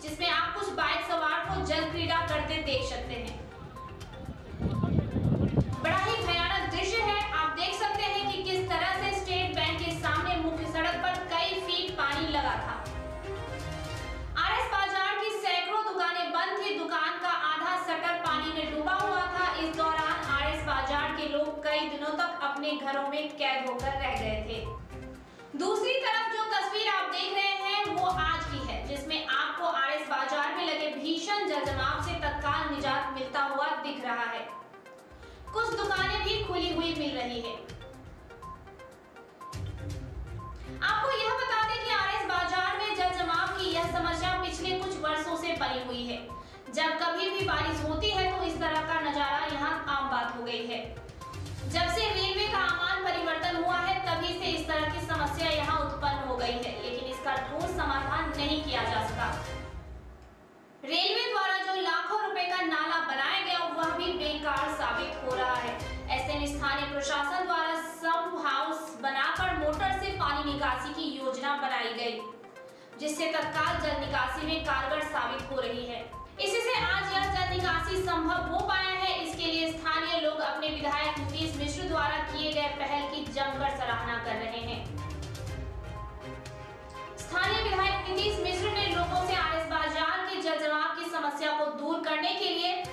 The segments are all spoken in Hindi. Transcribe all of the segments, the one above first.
जिसमें आप कुछ बाइक सवार को जल क्रीड़ा करते देख सकते हैं। बड़ा ही भयानक दृश्य है। आप देख सकते हैं कि किस तरह से स्टेट बैंक के सामने मुख्य सड़क पर कई फीट पानी लगा था। आरएस बाजार की सैकड़ों दुकानें बंद थी। दुकान का आधा शटर पानी में डूबा हुआ था। इस दौरान आरएस बाजार के लोग कई दिनों तक अपने घरों में कैद होकर रह गए थे। दूसरी तरफ जो तस्वीर आप देख रहे हैं वो आज की है, जिसमें आपको आरएस बाजार में लगे भीषण जलजमाव से तत्काल निजात मिलता हुआ दिख रहा है। कुछ दुकानें भी खुली हुई मिल रही है। आपको यह बता दें कि आरएस बाजार में जलजमाव की यह समस्या पिछले कुछ वर्षों से बनी हुई है। जब कभी भी बारिश होती है तो इस तरह का नजारा यहाँ आम बात हो गई है। जब से रेलवे का आमान परिवर्तन हुआ है तभी से इस तरह की समस्या यहाँ उत्पन्न हो गई है, लेकिन इसका ठोस समाधान नहीं किया जा सका। रेलवे द्वारा जो लाखों रुपए का नाला बनाया गया वह भी बेकार साबित हो रहा है। ऐसे में स्थानीय प्रशासन द्वारा सम्प हाउस बनाकर मोटर से पानी निकासी की योजना बनाई गई, जिससे तत्काल जल निकासी में कारगर साबित हो रही है। इसी से आज यह जल निकासी संभव हो पाया है। इसके लिए स्थानीय लोग अपने विधायक नीतीश मिश्र द्वारा किए गए पहल की जमकर सराहना कर रहे हैं। स्थानीय विधायक नीतीश मिश्र ने लोगों से आरएस बाजार के जलजमाव की समस्या को दूर करने के लिए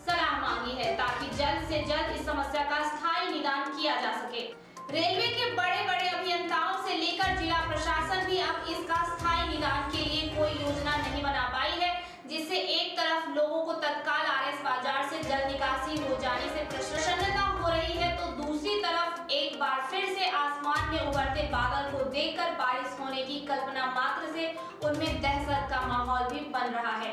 सलाह मांगी है, ताकि जल्द से जल्द इस समस्या का स्थायी निदान किया जा सके। रेलवे के बड़े-बड़े अभियंताओं से लेकर जिला प्रशासन भी अब इसका स्थायी निदान के लिए कोई योजना नहीं बना पाई है, जिससे एक तरफ लोगों को तत्काल आरएस बाजार से जल निकासी हो जाने से प्रसन्नता हो रही है, तो दूसरी तरफ एक बार फिर से आसमान में उभरते बादल को देखकर बारिश होने की कल्पना मात्र से उनमें दहशत का माहौल भी बन रहा है।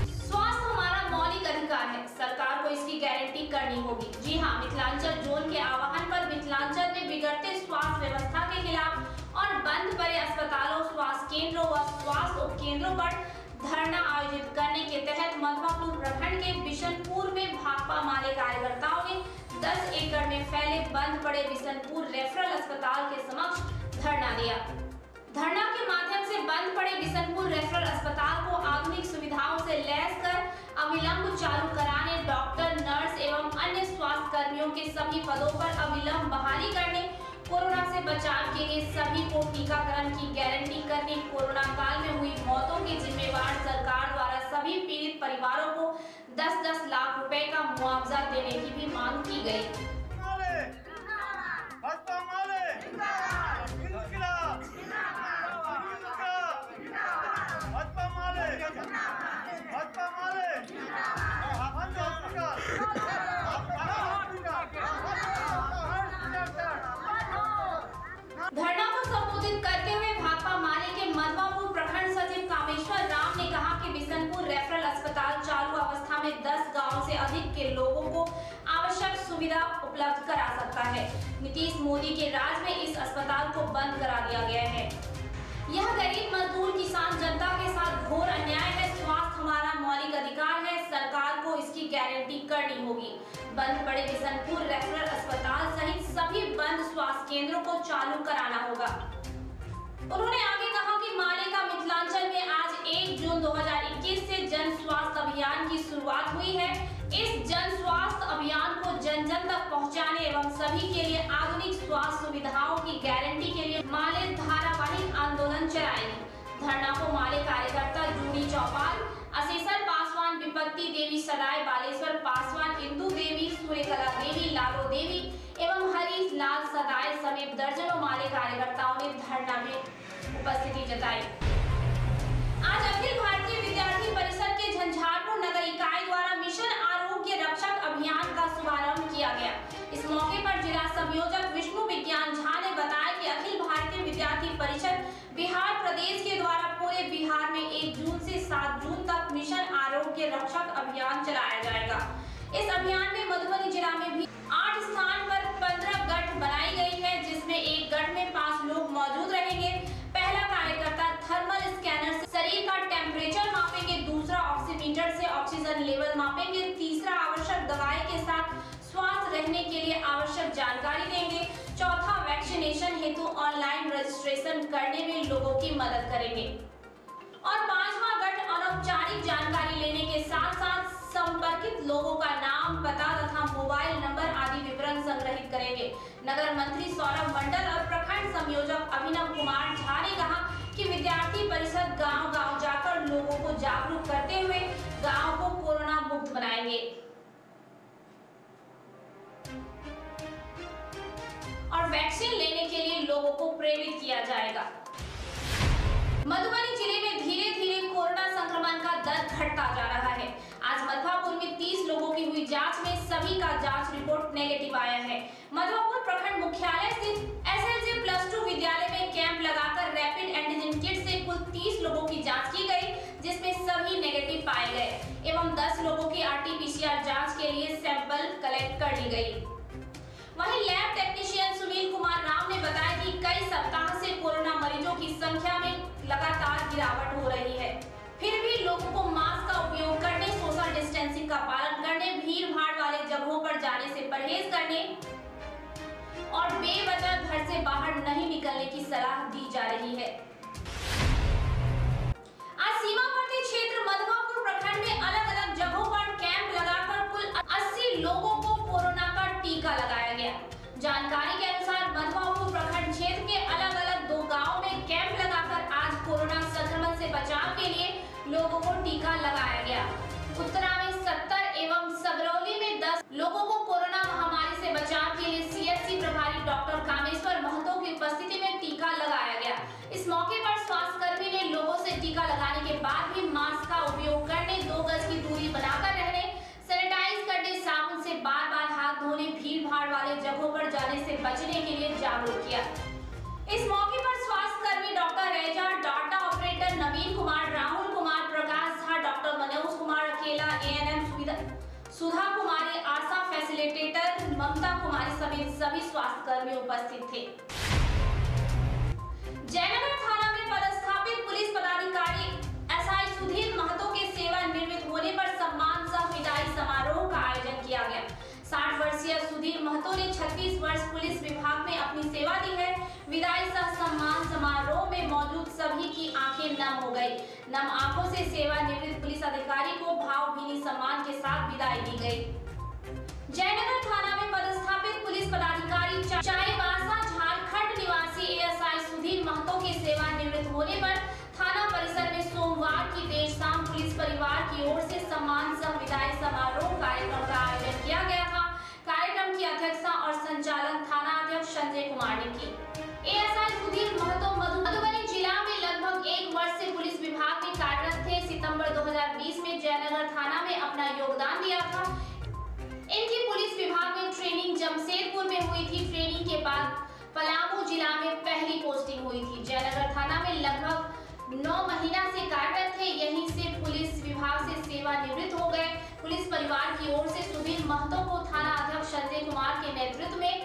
स्वास्थ्य हमारा मौलिक अधिकार है, सरकार को इसकी गारंटी करनी होगी। जी हां, मिथिलांचल जोन के आह्वान पर मिथिलांचल में बिगड़ते स्वास्थ्य व्यवस्था के खिलाफ और बंद पड़े अस्पतालों, स्वास्थ्य केंद्रों व स्वास्थ्य उपकेंद्रों पर धरना आयोजित करने के तहत मधवापुर प्रखंड के बिशनपुर में भाकपा माले कार्यकर्ताओं ने 10 एकड़ में फैले बंद पड़े बिशनपुर रेफरल अस्पताल के समक्ष धरना दिया। धरना के माध्यम से बंद पड़े बिशनपुर रेफरल अस्पताल को आधुनिक सुविधाओं से लैस कर अविलंब चालू कराने, डॉक्टर, नर्स एवं अन्य स्वास्थ्य कर्मियों के सभी पदों पर अविलंब बहाली करने, कोरोना से बचाव के लिए सभी को टीकाकरण की गारंटी करने, कोरोना काल में हुई मौतों के जिम्मेवार सरकार द्वारा सभी पीड़ित परिवारों को 10-10 लाख रुपए का मुआवजा देने की भी मांग की गई। धरना को संबोधित करते हुए भाकपा माले के मधवापुर प्रखंड सचिव कामेश्वर राम ने कहा कि बिशनपुर रेफरल अस्पताल चालू अवस्था में 10 गांव से अधिक के लोगों को आवश्यक सुविधा उपलब्ध करा सकता है। नीतीश मोदी के राज में इस अस्पताल को बंद करा दिया गया है। यह गरीब, मजदूर, किसान जनता के साथ घोर अन्याय है। स्वास्थ्य हमारा मौलिक अधिकार है, सरकार को इसकी गारंटी करनी होगी। बंद पड़े बिशनपुर रेफरल अस्पताल सहित सभी बंद स्वास्थ्य केंद्रों को चालू कराना होगा। उन्होंने आगे कहा कि माले का मिथिलांचल में आज 1 जून 2021 से जन स्वास्थ्य अभियान की शुरुआत हुई है। इस जन स्वास्थ्य अभियान को जन जन तक पहुंचाने एवं सभी के लिए आधुनिक स्वास्थ्य सुविधाओं की गारंटी के लिए माले धारावाहिक आंदोलन चलाएगी। धरना को माले कार्यकर्ता जूड़ी चौपाल, असीसर पासवान, विपत्ति देवी सदाय, बालेश्वर पासवान, इंदू देवी, सूर्यकला देवी, लालो देवी एवं हरीश लाल सदाय समेत दर्जनों माले कार्यकर्ताओं ने धरना में उपस्थिति जताई। आज अखिल भारतीय विद्यार्थी परिषद के झंझारपुर नगर इकाई द्वारा मिशन आरोग्य रक्षक अभियान का शुभारंभ किया गया। इस मौके पर जिला संयोजक विष्णु विज्ञान झा ने बताया कि अखिल भारतीय विद्यार्थी परिषद बिहार प्रदेश के द्वारा पूरे बिहार में 1 जून से 7 जून तक मिशन आरोग्य रक्षक अभियान चलाया जाएगा। इस अभियान में मधुबनी जिला में भी 8 स्थान पर 15 गठ बनाई गई है, जिसमें एक गठ में 5 लोग मौजूद रहेंगे। पहला कार्यकर्ता थर्मल स्कैनर से शरीर का टेम्परेचर मापेंगे, दूसरा ऑक्सीमीटर से ऑक्सीजन लेवल मापेंगे, तीसरा आवश्यक दवाई के साथ स्वस्थ रहने के लिए आवश्यक जानकारी देंगे, चौथा वैक्सीनेशन हेतु ऑनलाइन रजिस्ट्रेशन करने में लोगों की मदद करेंगे। और पांचवा गठ अनौपचारिक जानकारी लेने के साथ साथ संपर्कित लोगों का नाम, पता तथा मोबाइल नंबर आदि विवरण संग्रहित करेंगे। नगर मंत्री सौरभ मंडल और प्रखंड संयोजक अभिनव कुमार झा ने कहा कि विद्यार्थी परिषद गांव-गांव जाकर लोगों को जागरूक करते हुए गांव को कोरोना मुक्त बनाएंगे और वैक्सीन लेने के लिए लोगों को प्रेरित किया जाएगा। मधुबनी जिले में धीरे-धीरे कोरोना संक्रमण का दर घटता जा रहा है। आज मधवापुर में 30 लोगों की हुई जांच में सभी का जांच रिपोर्ट नेगेटिव आया है। मधवापुर प्रखंड मुख्यालय स्थित SLJ +2 विद्यालय में कैंप लगाकर रैपिड एंटीजन किट से कुल 30 लोगों की जांच की गई, जिसमें सभी नेगेटिव पाए गए एवं 10 लोगों की RT-PCR जांच के लिए सैंपल कलेक्ट कर ली गई। वहीं लैब टेक्नीशियन सुनील कुमार राम ने बताया कि कई सप्ताह से कोरोना मरीजों की संख्या में लगातार गिरावट हो रही है, फिर भी लोगों को मास्क का उपयोग करने, सोशल डिस्टेंसिंग का पालन करने, भीड़ भाड़ वाले जगहों पर जाने से परहेज करने और बेवजह घर से बाहर नहीं निकलने की सलाह दी जा रही है। आज सीमावर्ती क्षेत्र मधवापुर प्रखंड में अलग-अलग जगहों पर कैंप लगाकर कुल 80 लोगों को कोरोना का टीका लगाया गया। जानकारी के अनुसार मधवापुर प्रखंड क्षेत्र के अलग-अलग 2 गांवों में कैंप लगाकर आज कोरोना संक्रमण से बचाव के लिए लोगों को टीका लगाया गया। उत्तरा में 70 एवं सबरौली में 10 लोगों को कोरोना महामारी से बचाव के लिए CHC प्रभारी डॉक्टर कामेश्वर महतो की उपस्थिति में टीका लगाया गया। इस मौके पर स्वास्थ्य कर्मी ने लोगों से टीका लगाने के बाद भी मास्क का उपयोग करने, 2 गज की दूरी बनाकर रहने, सैनिटाइज करने, साबुन से बार-बार हाथ धोने, भीड़ भाड़ वाले जगहों पर जाने से बचने के लिए जागरूक किया। इस मौके पर स्वास्थ्य कर्मी डॉक्टर रेजा, डाटा ऑपरेटर नवीन कुमार, राहुल कुमार, प्रकाश झा, डॉक्टर मनोज कुमार अकेला, ANM सुधा कुमारी, आशा फैसिलिटेटर ममता कुमारी समेत सभी स्वास्थ्य कर्मी उपस्थित थे। जयनगर थाना में पदस्थापित पुलिस पदाधिकारी SI सुधीर महतो के सेवानिवृत्त होने पर सम्मान सह विदाई समारोह का आयोजन किया गया। 60 वर्षीय सुधीर महतो ने 36 वर्ष पुलिस विभाग में अपनी सेवा दी है। विदाई सह सम्मान समारोह में मौजूद सभी की आंखें नम हो गई। नम आंखों से सेवानिवृत्त पुलिस अधिकारी को भावभीनी सम्मान के साथ विदाई दी गई। जयनगर थाना में पदस्थापित पुलिस पदाधिकारी चाईबासा झारखंड निवासी ASI सुधीर महतो के सेवानिवृत्त होने पर थाना परिसर में सोमवार की देर शाम पुलिस परिवार की ओर से सम्मान सह विदाई समारोह कार्यक्रम का आयोजन किया गया था। कार्यक्रम की अध्यक्षता और संचालन थाना अध्यक्ष संजय कुमार ने की। ASI सुधीर महतो मधुबनी जिला में लगभग 1 वर्ष से पुलिस विभाग में कार्यरत थे। सितंबर 2020 में जयनगर थाना में अपना योगदान दिया था। इनकी पुलिस विभाग में ट्रेनिंग जमशेदपुर में हुई थी। ट्रेनिंग के बाद पलामू जिला में पहली पोस्टिंग हुई थी। जयनगर थाना में लगभग 9 महीना से कार्यरत थे। यहीं से पुलिस विभाग से सेवानिवृत्त हो गए। पुलिस परिवार की ओर से सुधीर महतो को थाना अध्यक्ष संजय कुमार के नेतृत्व में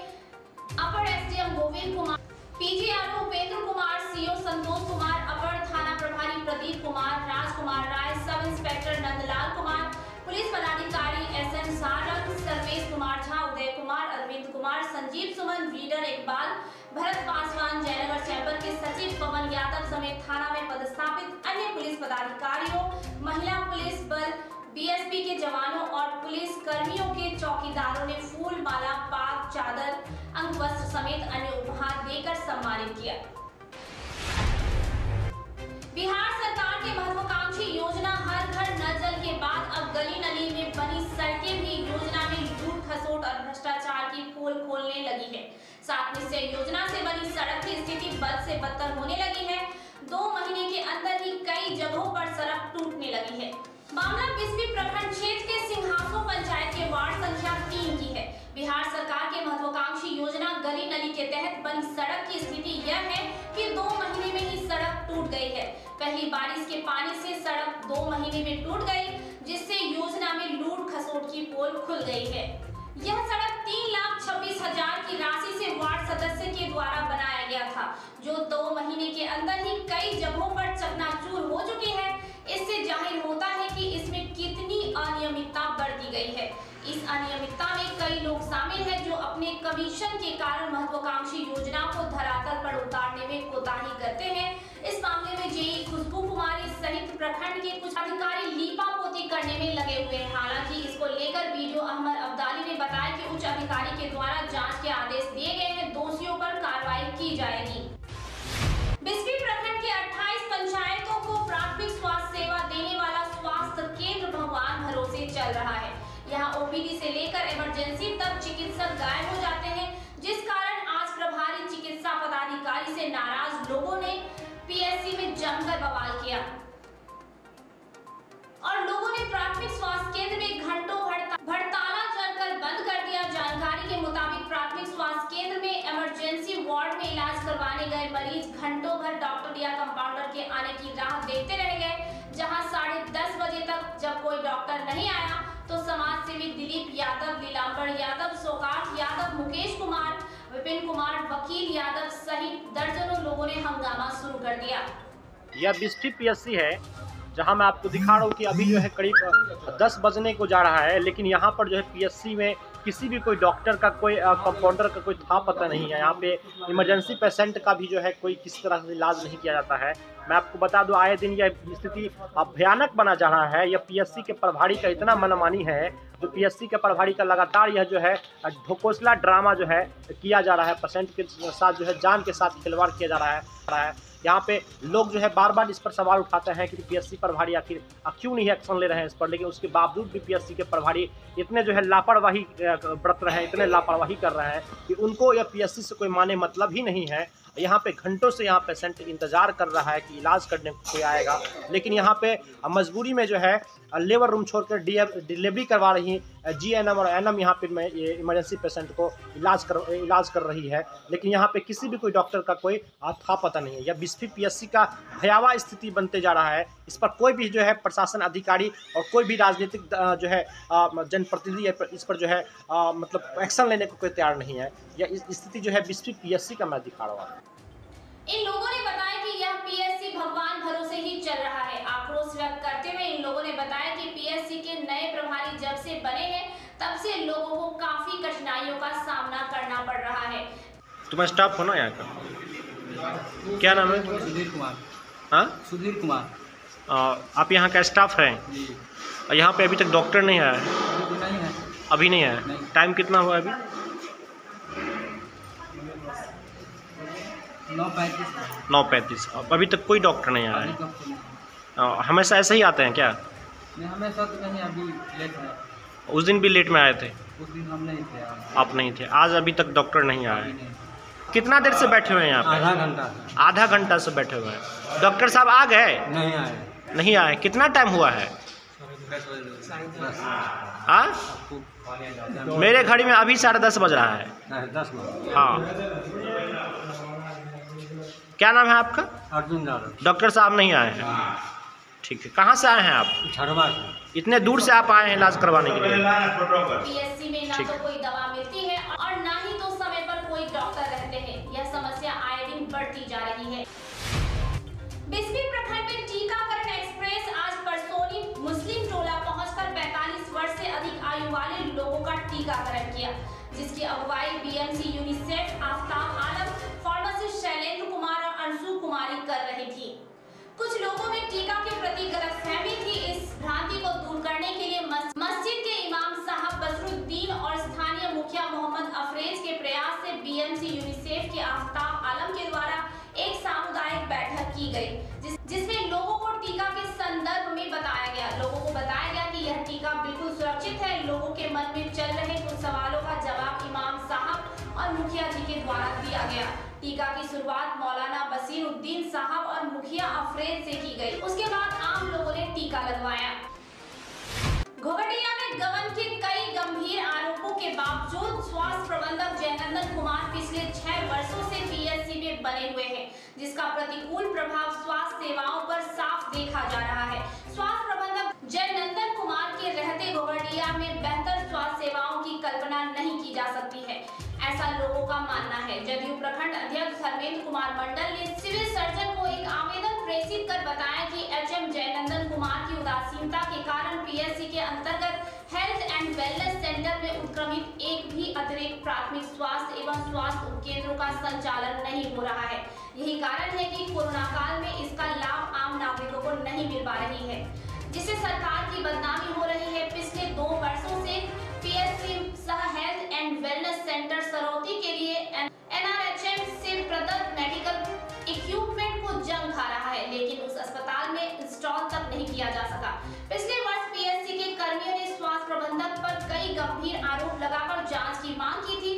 अपर SDM Govind Kumar, PGRO Upendra Kumar, CO Santosh Kumar, अपर थाना प्रभारी Pradeep Kumar, Rajkumar Rai, sub inspector Nandlal Kumar, police पदाधिकारी SN Sarang, Sarvesh Kumar Jha, Uday Kumar, Arvind Kumar, Sanjeev Suman, reader Iqbal, Bharat Paswan, Jaynagar chamber के सचिव पवन यादव समेत थाना में पदस्थापित अन्य पुलिस पदाधिकारियों, महिला पुलिस बल, BSP के जवानों और पुलिस कर्मियों के चौकीदारों ने फूल माला, पाग, चादर, अंगवस्त्र समेत अन्य उपहार देकर सम्मानित किया। बिहार सरकार की महत्वाकांक्षी योजना हर घर नल जल के बाद अब गली नली में बनी सड़कें भी योजना में लूट खसोट और भ्रष्टाचार की पोल खोलने लगी है। 7 निश्चय योजना से बनी सड़क की स्थिति बद से बदतर होने लगी है। 2 महीने के अंदर ही कई जगहों पर सड़क टूटने लगी है। मामला बिस्फी प्रखंड क्षेत्र के सिंहासो पंचायत के वार्ड संख्या 3 की है। बिहार सरकार के महत्वाकांक्षी योजना गली नली के तहत बनी सड़क की स्थिति यह है कि 2 महीने में ही सड़क टूट गई है। पहली बारिश के पानी से सड़क 2 महीने में टूट गई, जिससे योजना में लूट खसोट की पोल खुल गई है। यह सड़क 3,26,000 की राशि से वार्ड सदस्य के द्वारा बनाया गया था, जो 2 महीने के अंदर ही कई जगहों पर चकनाचूर हो चुकी है। इससे जाहिर होता है कि इसमें कितनी अनियमितता बरती गई है। इस अनियमितता में कई लोग शामिल हैं जो अपने कमीशन के कारण महत्वाकांक्षी योजना को धरातल पर उतारने में कोताही करते हैं। इस मामले में जेई खुशबू कुमारी सहित हुए हैं। हालांकि इसको लेकर वीडियो अहमद अब्दाली ने बताया कि उच्च अधिकारी के द्वारा जांच के आदेश दिए गए हैं, दोषियों पर कार्रवाई की जाएगी। बिस्फी प्रखंड के 28 पंचायतों को प्राथमिक स्वास्थ्य सेवा देने वाला स्वास्थ्य केंद्र भगवान भरोसे चल रहा है। यहाँ ओपीडी से लेकर इमरजेंसी तक चिकित्सक गायब हो जाते हैं, जिस कारण आज प्रभारी चिकित्सा पदाधिकारी से नाराज लोगों ने पीएससी में जमकर बवाल किया और लोगों ने प्राथमिक स्वास्थ्य केंद्र में घंटों भड़ताला जलकर बंद कर दिया। जानकारी के मुताबिक प्राथमिक स्वास्थ्य केंद्र में इमरजेंसी वार्ड में इलाज करवाने गए मरीज घंटों भर डॉक्टर या कंपाउंडर के आने की राह देखते रह गए। जहां 10:30 बजे तक जब कोई डॉक्टर नहीं आया तो समाज सेवी दिलीप यादव, लीलांबर यादव, सौगात यादव, मुकेश कुमार, विपिन कुमार, वकील यादव सहित दर्जनों लोगों ने हंगामा शुरू कर दिया। यह बिस्फी पीएससी है जहां मैं आपको दिखा रहा हूँ कि अभी जो है करीब 10 बजने को जा रहा है, लेकिन यहाँ पर जो है पीएससी में किसी भी कोई डॉक्टर का, कोई कंपाउंडर का कोई था पता नहीं है। यहाँ पे इमरजेंसी पेशेंट का भी जो है कोई किसी तरह से इलाज नहीं किया जाता है। मैं आपको बता दूं, आए दिन यह स्थिति भयानक बना जा रहा है। यह पीएससी के प्रभारी का इतना मनमानी है, जो पीएससी के प्रभारी का लगातार यह जो है ढकोसला ड्रामा जो है किया जा रहा है, पेशेंट के साथ जो है जान के साथ खिलवाड़ किया जा रहा है। यहाँ पे लोग जो है बार बार इस पर सवाल उठाते हैं कि पीएससी प्रभारी आखिर क्यों नहीं एक्शन ले रहे हैं इस पर, लेकिन उसके बावजूद भी पीएससी के प्रभारी इतने जो है लापरवाही बरत रहे हैं, इतने लापरवाही कर रहे हैं कि उनको यह पीएससी से कोई माने मतलब ही नहीं है। यहाँ पे घंटों से यहाँ पेशेंट इंतजार कर रहा है कि इलाज करने को कोई आएगा, लेकिन यहाँ पे मजबूरी में जो है लेबर रूम छोड़कर डिलीवरी करवा रही जीएनएम और एनएम यहाँ पे ये इमरजेंसी पेशेंट को इलाज कर रही है, लेकिन यहाँ पे किसी भी कोई डॉक्टर का कोई था पता नहीं है। यह बिस्फी पीएससी का भयावह स्थिति बनते जा रहा है। इस पर कोई भी जो है प्रशासन अधिकारी और कोई भी राजनीतिक जो है जनप्रतिनिधि इस पर जो है मतलब एक्शन लेने को कोई तैयार नहीं है। यह स्थिति जो है बिस्फी पीएससी का मैं दिखा रहा हूँ। इन लोगों ने बताया कि यह पीएससी भगवान भरोसे ही चल रहा है। आक्रोश व्यक्त करते हुए इन लोगों ने बताया कि पीएससी के नए प्रभारी जब से बने हैं तब से लोगों को काफी कठिनाइयों का सामना करना पड़ रहा है। तुम्हारा स्टाफ हो ना यहाँ का, क्या नाम है? सुधीर कुमार। हाँ, सुधीर कुमार। आप यहाँ का स्टाफ हैं? यहाँ पे अभी तक डॉक्टर नहीं आया? नहीं है। अभी नहीं आया। टाइम कितना हुआ अभी? 9:35। अभी तक कोई डॉक्टर नहीं आया है। हमेशा ऐसे ही आते हैं क्या? नहीं, हमेशा तो नहीं, अभी लेट है। उस दिन भी लेट में आए थे? उस दिन हम नहीं थे। आप नहीं थे। आज अभी तक डॉक्टर नहीं आए। कितना देर से बैठे हुए हैं यहाँ पे? आधा घंटा। आधा घंटा से बैठे हुए हैं। डॉक्टर साहब आ गए? नहीं आए। नहीं आए। कितना टाइम हुआ है? हाँ, मेरे घड़ी में अभी 10:30 बज रहा है। 10। हाँ, क्या नाम है आपका? अर्जुन यादव। डॉक्टर साहब नहीं आए हैं। ठीक है, कहाँ से आए हैं आप? झरवा से। इतने दूर से आप आए हैं इलाज करवाने के लिए? पीएससी में ना तो कोई दवा मिलती है और ना ही तो समय पर कोई डॉक्टर रहते हैं। यह समस्या आए दिन बढ़ती जा रही है। बिस्फी प्रखंड में टीकाकरण एक्सप्रेस आज परसोनी मुस्लिम टोला पहुंचकर 45 वर्ष से अधिक आयु वाले लोगों का टीकाकरण किया, जिसकी अगुवाई बीएमसी यूनिसेफ, आफ्ताब आलम, फार्मासिस्ट शैलेंद्र कुमार और अंशु कुमारी कर रही थी। कुछ लोगों में टीका के प्रति गलतफहमी थी। इस भ्रांति को दूर करने के लिए मस्जिद के इमाम साहब बसरुद्दीन और स्थानीय मुखिया मोहम्मद अफरेज के प्रयास से बीएमसी यूनिसेफ के आफ्ताब आलम के द्वारा एक सामुदायिक बैठक की गई, जिसमें लोगों को टीका के संदर्भ में बताया गया। लोगों को बताया गया कि यह टीका बिल्कुल सुरक्षित है। लोगों के मन में चल रहे कुछ सवालों का जवाब इमाम साहब और मुखिया जी के द्वारा दिया गया। टीका की शुरुआत मौलाना बसीरुद्दीन साहब और मुखिया अफरेज से की गई। उसके बाद आम लोगों ने टीका लगवाया। घोघटिया में गबन के कई गंभीर आरोपों के बावजूद स्वास्थ्य प्रबंधक जयनंदन कुमार पिछले 6 वर्षों से पीएससी में बने हुए हैं, जिसका प्रतिकूल प्रभाव स्वास्थ्य सेवाओं पर साफ देखा जा रहा है। स्वास्थ्य प्रबंधक जयनंदन कुमार के रहते घोघटिया में बेहतर स्वास्थ्य सेवाओं की कल्पना नहीं की जा सकती है, ऐसा लोगों का मानना है। जदयू प्रखंड अध्यक्ष धर्मेंद्र कुमार मंडल ने सिविल सर्जन को एक आवेदन प्रेषित कर बताया कि एचएम जयनंदन कुमार की उदासीनता के कारण पीएससी के अंतर्गत हेल्थ एंड वेलनेस सेंटर में उत्क्रमित एक भी अतिरिक्त प्राथमिक स्वास्थ्य एवं स्वास्थ्य उपकेंद्रों का संचालन नहीं हो रहा है। यही कारण है कि कोरोना काल में इसका लाभ आम नागरिकों को नहीं मिल पा रही है। जिससे सरकार की बदनामी हो रही है। पिछले 2 वर्षों से पीएससी सह health and wellness centre Sarauti के लिए NRHM से प्रदत्त मेडिकल इक्विपमेंट को जंग खा रहा है, लेकिन उस अस्पताल में इंस्टॉल तक नहीं किया जा सका। पिछले वर्ष पीएससी के कर्मियों ने स्वास्थ्य प्रबंधक पर कई गंभीर आरोप लगाकर जांच की मांग की थी,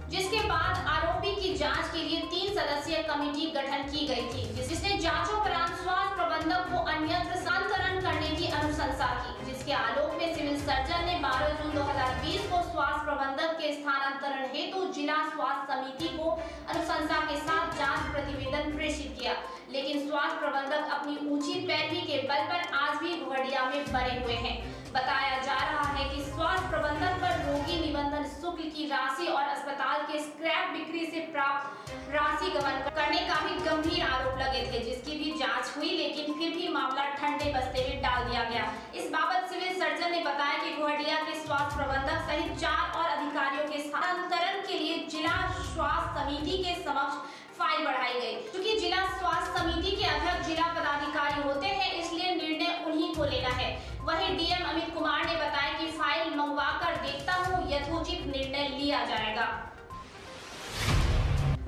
जिसके बाद आरोपी की जांच के लिए 3 सदस्यीय कमेटी गठन की गई थी, जिसने जांचोपरांत स्वास्थ्य प्रबंधक को अन्यत्र स्थानांतरण करने की अनुशंसा की, जिसके आलोक में सिविल सर्जन ने 12 जून 2020 को स्वास्थ्य प्रबंधक के स्थानांतरण हेतु जिला स्वास्थ्य समिति को अनुशंसा के साथ जांच प्रतिवेदन प्रेषित किया, लेकिन स्वास्थ्य प्रबंधक अपनी ऊंची पैरवी के बल पर आज भी घुघड़िया में बने हुए हैं। बताया जा रहा है कि स्वास्थ्य प्रबंधक पर रोगी निबंधन शुल्क की राशि और अस्पताल के स्क्रैप बिक्री से प्राप्त राशि गबन करने का भी गंभीर आरोप लगे थे, जिसकी भी जांच हुई, लेकिन फिर भी मामला ठंडे बस्ते में डाल दिया गया। इस बाबत सिविल सर्जन ने बताया कि घुघड़िया के स्वास्थ्य प्रबंधक सहित 4 और अधिकारियों के स्थानांतरण के लिए जिला स्वास्थ्य समिति के समक्ष फाइल बढ़ाई गई। क्योंकि जिला स्वास्थ्य समिति के अध्यक्ष जिला पदाधिकारी होते हैं, इसलिए निर्णय उन्हीं को लेना है। वहीं डीएम अमित कुमार ने बताया कि फाइल मंगवाकर देखता हूं, यथोचित निर्णय लिया जाएगा।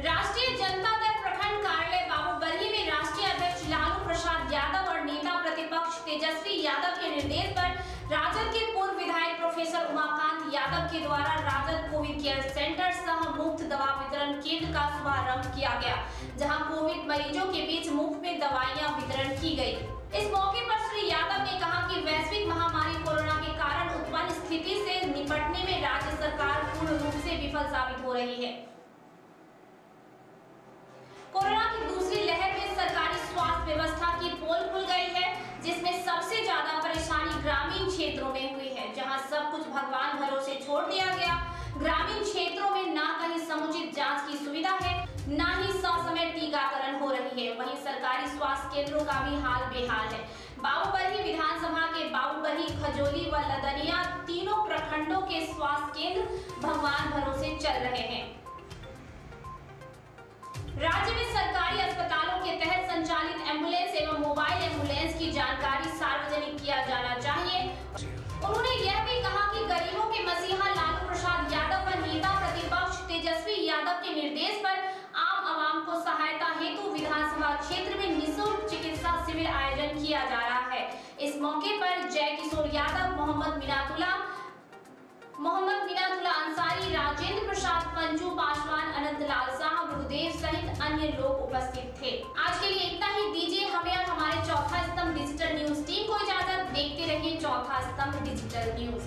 राष्ट्रीय जनता दल प्रखंड कार्यालय बाबूबरही में राष्ट्रीय अध्यक्ष लालू प्रसाद यादव और नेता प्रतिपक्ष तेजस्वी यादव के निर्देश पर राजद के पूर्व विधायक प्रोफेसर उमाकांत यादव के द्वारा राजद कोविड केयर सेंटर सह मुफ्त दवा वितरण केंद्र का शुभारंभ किया गया, जहां कोविड मरीजों के बीच मुफ्त में दवाइयां वितरण की गई। इस मौके पर श्री यादव ने कहा कि वैश्विक महामारी कोरोना के कारण उत्पन्न स्थिति से निपटने में राज्य सरकार पूर्ण रूप से विफल साबित हो रही है। कोरोना की दूसरी लहर में सरकारी स्वास्थ्य व्यवस्था की पोल खुल गई है, जिसमें सबसे ज्यादा परेशानी ग्रामीण क्षेत्रों में हुई है, जहां सब कुछ भगवान भरोसे छोड़ दिया गया। ग्रामीण क्षेत्रों में ना कहीं समुचित जांच की सुविधा है, ना ही ससमय टीकाकरण हो रही है। वहीं सरकारी स्वास्थ्य केंद्रों का भी हाल बेहाल है। बाबूबरही विधानसभा के बाबूबरही, खजोली व लदनिया तीनों प्रखंडों के स्वास्थ्य केंद्र भगवान भरोसे चल रहे हैं। राज्य में सरकारी अस्पतालों के तहत संचालित एम्बुलेंस एवं मोबाइल एम्बुलेंस की जानकारी सार्वजनिक किया जाना चाहिए। उन्होंने यह भी कहा कि गरीबों के मसीहा लालू प्रसाद यादव व नेता प्रतिपक्ष तेजस्वी यादव के निर्देश पर आम आवाम को सहायता हेतु विधानसभा क्षेत्र में निःशुल्क चिकित्सा शिविर आयोजन किया जा रहा है। इस मौके पर जय किशोर यादव, मोहम्मद मिनातुल्ला अंसारी, राजेंद्र प्रसाद पंजू, पासवान, अनंतलाल शाह, गुरुदेव सहित अन्य लोग उपस्थित थे। आज के लिए इतना ही। दीजिए हमें और हमारे चौथा स्तंभ डिजिटल न्यूज टीम को इजाजत। देखते रहिए चौथा स्तंभ डिजिटल न्यूज।